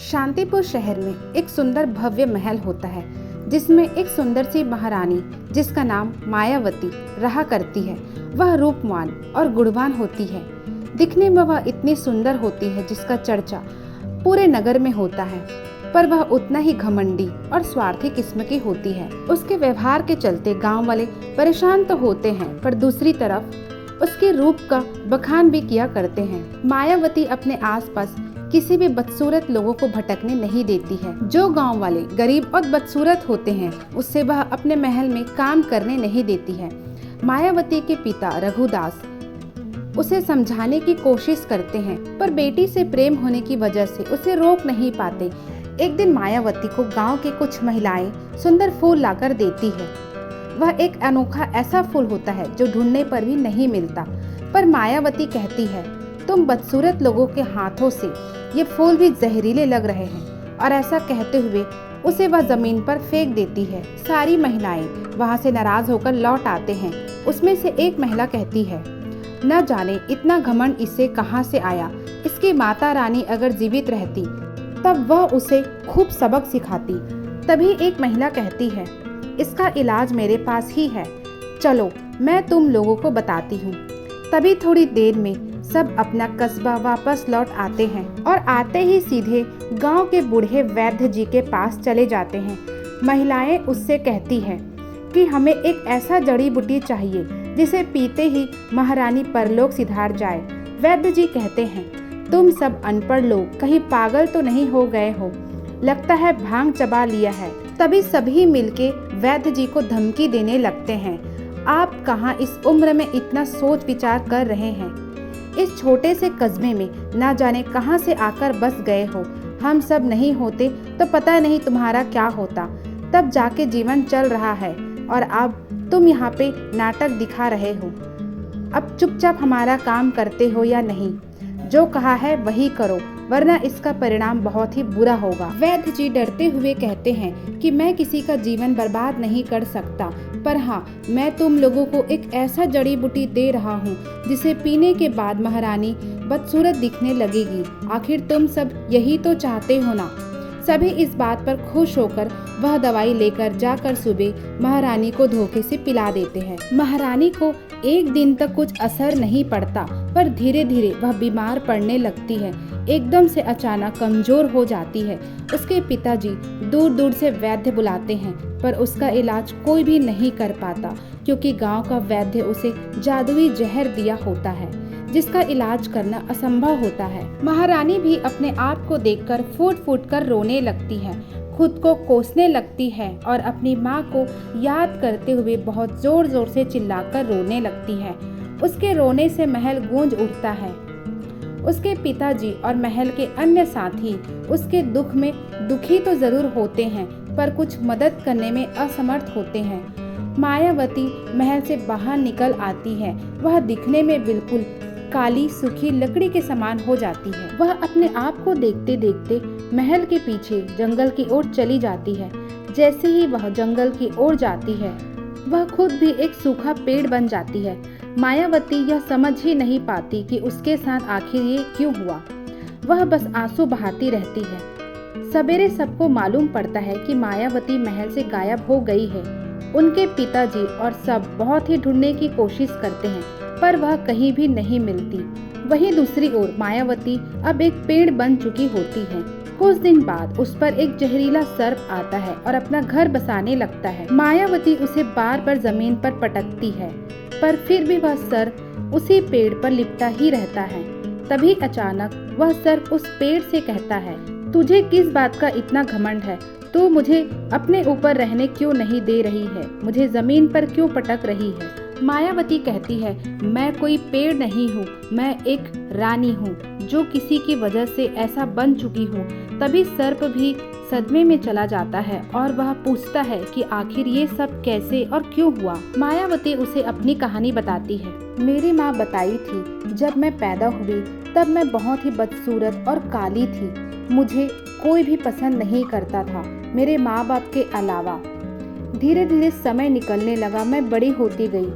शांतिपुर शहर में एक सुंदर भव्य महल होता है जिसमें एक सुंदर सी महारानी जिसका नाम मायावती रहा करती है। वह रूपवान और गुणवान होती है। दिखने में वह इतनी सुंदर होती है जिसका चर्चा पूरे नगर में होता है, पर वह उतना ही घमंडी और स्वार्थी किस्म की होती है। उसके व्यवहार के चलते गांव वाले परेशान तो होते हैं, पर दूसरी तरफ उसके रूप का बखान भी किया करते हैं। मायावती अपने आसपास किसी भी बदसूरत लोगों को भटकने नहीं देती है। जो गांव वाले गरीब और बदसूरत होते हैं उससे वह अपने महल में काम करने नहीं देती है। मायावती के पिता रघुदास उसे समझाने की कोशिश करते हैं, पर बेटी से प्रेम होने की वजह से उसे रोक नहीं पाते। एक दिन मायावती को गांव की कुछ महिलाएं सुंदर फूल लाकर देती है। वह एक अनोखा ऐसा फूल होता है जो ढूंढने पर भी नहीं मिलता, पर मायावती कहती है तुम बदसूरत लोगों के हाथों से ये फूल भी जहरीले लग रहे हैं, और ऐसा कहते हुए उसे वह जमीन पर फेंक देती है। सारी महिलाएं वहां से नाराज होकर लौट आते हैं। उसमें से एक महिला कहती है न जाने इतना घमंड इसे कहां से आया। इसकी माता रानी अगर जीवित रहती तब वह उसे खूब सबक सिखाती। तभी एक महिला कहती है इसका इलाज मेरे पास ही है, चलो मैं तुम लोगों को बताती हूँ। तभी थोड़ी देर में सब अपना कस्बा वापस लौट आते हैं और आते ही सीधे गांव के बूढ़े वैद्य जी के पास चले जाते हैं। महिलाएं उससे कहती हैं कि हमें एक ऐसा जड़ी बूटी चाहिए जिसे पीते ही महारानी परलोक सिधार जाए। वैद्य जी कहते हैं तुम सब अनपढ़ लोग कहीं पागल तो नहीं हो गए हो, लगता है भांग चबा लिया है। तभी सभी मिलके वैद्य जी को धमकी देने लगते हैं, आप कहाँ इस उम्र में इतना सोच विचार कर रहे हैं। इस छोटे से कस्बे में ना जाने कहां से आकर बस गए हो। हम सब नहीं होते तो पता नहीं तुम्हारा क्या होता। तब जाके जीवन चल रहा है और अब तुम यहाँ पे नाटक दिखा रहे हो। अब चुपचाप हमारा काम करते हो या नहीं, जो कहा है वही करो, वरना इसका परिणाम बहुत ही बुरा होगा। वैद्य जी डरते हुए कहते हैं कि मैं किसी का जीवन बर्बाद नहीं कर सकता, पर हाँ मैं तुम लोगों को एक ऐसा जड़ी बूटी दे रहा हूँ जिसे पीने के बाद महारानी बदसूरत दिखने लगेगी। आखिर तुम सब यही तो चाहते हो ना। सभी इस बात पर खुश होकर वह दवाई लेकर जाकर सुबह महारानी को धोखे से पिला देते हैं। महारानी को एक दिन तक कुछ असर नहीं पड़ता, पर धीरे धीरे वह बीमार पड़ने लगती है। एकदम से अचानक कमजोर हो जाती है। उसके पिताजी दूर दूर से वैद्य बुलाते हैं, पर उसका इलाज कोई भी नहीं कर पाता, क्योंकि गांव का वैद्य उसे जादुई जहर दिया होता है जिसका इलाज करना असंभव होता है। महारानी भी अपने आप को देखकर फूट फूट कर रोने लगती है, खुद को कोसने लगती है और अपनी माँ को याद करते हुए बहुत जोर जोर से चिल्लाकर रोने लगती है। उसके रोने से महल गूंज उठता है। उसके पिताजी और महल के अन्य साथी उसके दुख में दुखी तो जरूर होते हैं, पर कुछ मदद करने में असमर्थ होते हैं। मायावती महल से बाहर निकल आती है। वह दिखने में बिल्कुल काली सूखी लकड़ी के समान हो जाती है। वह अपने आप को देखते देखते महल के पीछे जंगल की ओर चली जाती है। जैसे ही वह जंगल की ओर जाती है वह खुद भी एक सूखा पेड़ बन जाती है। मायावती यह समझ ही नहीं पाती कि उसके साथ आखिर ये क्यों हुआ। वह बस आंसू बहाती रहती है। सवेरे सबको मालूम पड़ता है कि मायावती महल से गायब हो गई है। उनके पिताजी और सब बहुत ही ढूंढने की कोशिश करते हैं, पर वह कहीं भी नहीं मिलती। वहीं दूसरी ओर मायावती अब एक पेड़ बन चुकी होती है। कुछ दिन बाद उस पर एक जहरीला सर्प आता है और अपना घर बसाने लगता है। मायावती उसे बार बार जमीन पर पटकती है, पर फिर भी वह सर्प उसी पेड़ पर लिपटा ही रहता है। तभी अचानक वह सर्प उस पेड़ से कहता है, तुझे किस बात का इतना घमंड है? तू मुझे अपने ऊपर रहने क्यों नहीं दे रही है? मुझे जमीन पर क्यों पटक रही है? मायावती कहती है, मैं कोई पेड़ नहीं हूँ, मैं एक रानी हूँ जो किसी की वजह से ऐसा बन चुकी हूँ। तभी सर्प भी सदमे में चला जाता है और वह पूछता है कि आखिर ये सब कैसे और क्यों हुआ। मायावती उसे अपनी कहानी बताती है। मेरी माँ बताई थी, जब मैं पैदा हुई तब मैं बहुत ही बदसूरत और काली थी। मुझे कोई भी पसंद नहीं करता था, मेरे माँ बाप के अलावा। धीरे धीरे समय निकलने लगा, मैं बड़ी होती गई।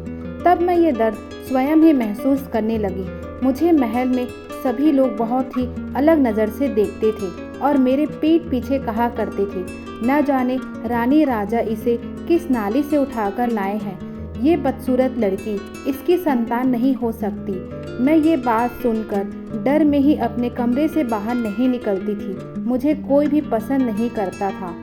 तब मैं ये दर्द स्वयं ही महसूस करने लगी। मुझे महल में सभी लोग बहुत ही अलग नज़र से देखते थे और मेरे पीठ पीछे कहा करते थे, न जाने रानी राजा इसे किस नाली से उठाकर लाए हैं। ये बदसूरत लड़की, इसकी संतान नहीं हो सकती। मैं ये बात सुनकर डर में ही अपने कमरे से बाहर नहीं निकलती थी। मुझे कोई भी पसंद नहीं करता था।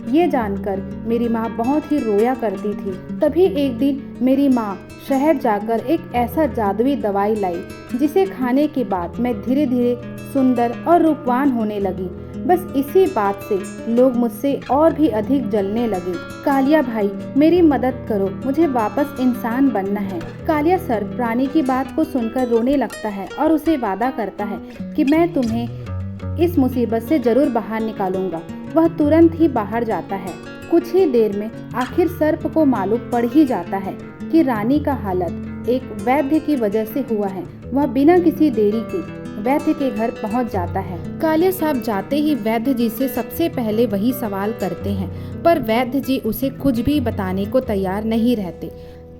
ये जानकर मेरी माँ बहुत ही रोया करती थी। तभी एक दिन मेरी माँ शहर जाकर एक ऐसा जादुई दवाई लाई जिसे खाने के बाद मैं धीरे धीरे सुंदर और रूपवान होने लगी। बस इसी बात से लोग मुझसे और भी अधिक जलने लगे। कालिया भाई, मेरी मदद करो, मुझे वापस इंसान बनना है। कालिया सर्प रानी की बात को सुनकर रोने लगता है और उसे वादा करता है कि मैं तुम्हें इस मुसीबत से जरूर बाहर निकालूंगा। वह तुरंत ही बाहर जाता है। कुछ ही देर में आखिर सर्प को मालूम पड़ ही जाता है कि रानी का हालत एक वैद्य की वजह से हुआ है। वह बिना किसी देरी के वैद्य के घर पहुंच जाता है। कालिया साहब जाते ही वैद्य जी से सबसे पहले वही सवाल करते हैं, पर वैद्य जी उसे कुछ भी बताने को तैयार नहीं रहते।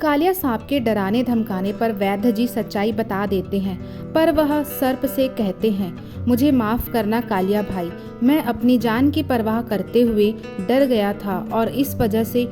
कालिया सांप के डराने धमकाने पर वैद्य जी सच्चाई बता देते हैं, पर वह सर्प से कहते हैं, मुझे माफ करना कालिया भाई, मैं अपनी जान की परवाह करते हुए डर गया था और इस वजह से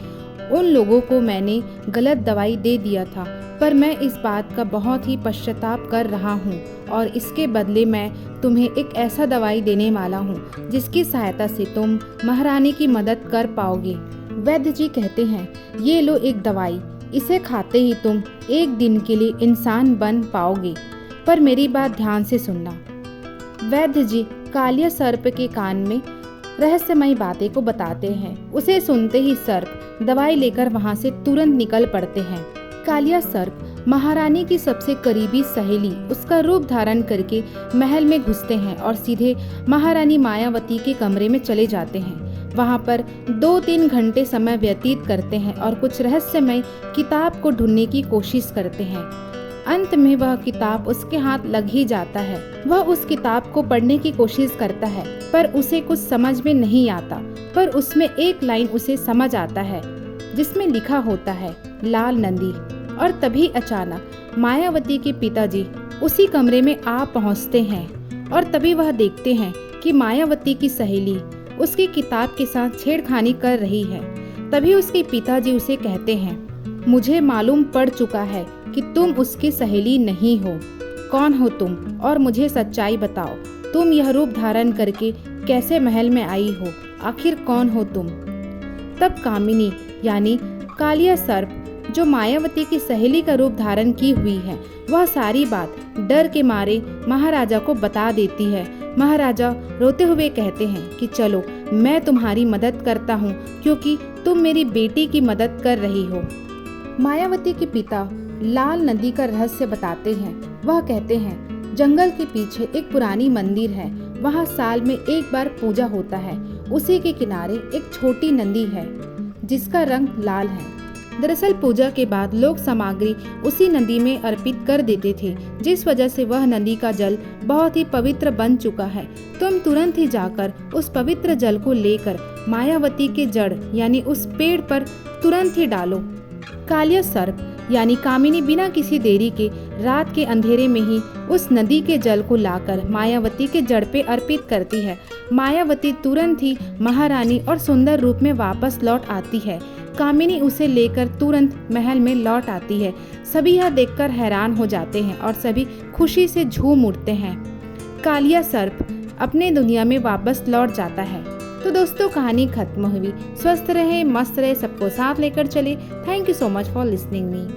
उन लोगों को मैंने गलत दवाई दे दिया था। पर मैं इस बात का बहुत ही पश्चाताप कर रहा हूँ और इसके बदले मैं तुम्हें एक ऐसा दवाई देने वाला हूँ जिसकी सहायता से तुम महारानी की मदद कर पाओगे। वैद्य जी कहते हैं, ये लो एक दवाई, इसे खाते ही तुम एक दिन के लिए इंसान बन पाओगे। पर मेरी बात ध्यान से सुनना। वैद्य जी कालिया सर्प के कान में रहस्यमयी बातें को बताते हैं। उसे सुनते ही सर्प दवाई लेकर वहां से तुरंत निकल पड़ते हैं। कालिया सर्प महारानी की सबसे करीबी सहेली उसका रूप धारण करके महल में घुसते हैं और सीधे महारानी मायावती के कमरे में चले जाते हैं। वहां पर 2-3 घंटे समय व्यतीत करते हैं और कुछ रहस्यमय किताब को ढूंढने की कोशिश करते हैं। अंत में वह किताब उसके हाथ लग ही जाता है। वह उस किताब को पढ़ने की कोशिश करता है, पर उसे कुछ समझ में नहीं आता। पर उसमें एक लाइन उसे समझ आता है जिसमें लिखा होता है, लाल नंदी। और तभी अचानक मायावती के पिताजी उसी कमरे में आ पहुंचते हैं और तभी वह देखते हैं कि मायावती की सहेली उसकी किताब के साथ छेड़खानी कर रही है। तभी उसके पिताजी उसे कहते हैं, मुझे मालूम पड़ चुका है कि तुम उसकी सहेली नहीं हो। कौन हो तुम और मुझे सच्चाई बताओ। तुम यह रूप धारण करके कैसे महल में आई हो? आखिर कौन हो तुम? तब कामिनी यानी कालिया सर्प जो मायावती की सहेली का रूप धारण की हुई है, वह सारी बात डर के मारे महाराजा को बता देती है। महाराजा रोते हुए कहते हैं कि चलो मैं तुम्हारी मदद करता हूँ क्योंकि तुम मेरी बेटी की मदद कर रही हो। मायावती के पिता लाल नदी का रहस्य बताते हैं। वह कहते हैं, जंगल के पीछे एक पुरानी मंदिर है, वहाँ साल में एक बार पूजा होता है। उसी के किनारे एक छोटी नदी है जिसका रंग लाल है। दरअसल पूजा के बाद लोग सामग्री उसी नदी में अर्पित कर देते थे, जिस वजह से वह नदी का जल बहुत ही पवित्र बन चुका है। तुम तुरंत ही जाकर उस पवित्र जल को लेकर मायावती के जड़ यानी उस पेड़ पर तुरंत ही डालो। कालिया सर्प यानी कामिनी बिना किसी देरी के रात के अंधेरे में ही उस नदी के जल को लाकर मायावती के जड़ पे अर्पित करती है। मायावती तुरंत ही महारानी और सुंदर रूप में वापस लौट आती है। कामिनी उसे लेकर तुरंत महल में लौट आती है। सभी यह देखकर हैरान हो जाते हैं और सभी खुशी से झूम उठते हैं। कालिया सर्प अपने दुनिया में वापस लौट जाता है। तो दोस्तों कहानी खत्म हुई। स्वस्थ रहे, मस्त रहे, सबको साथ लेकर चले। Thank you so much for listening me.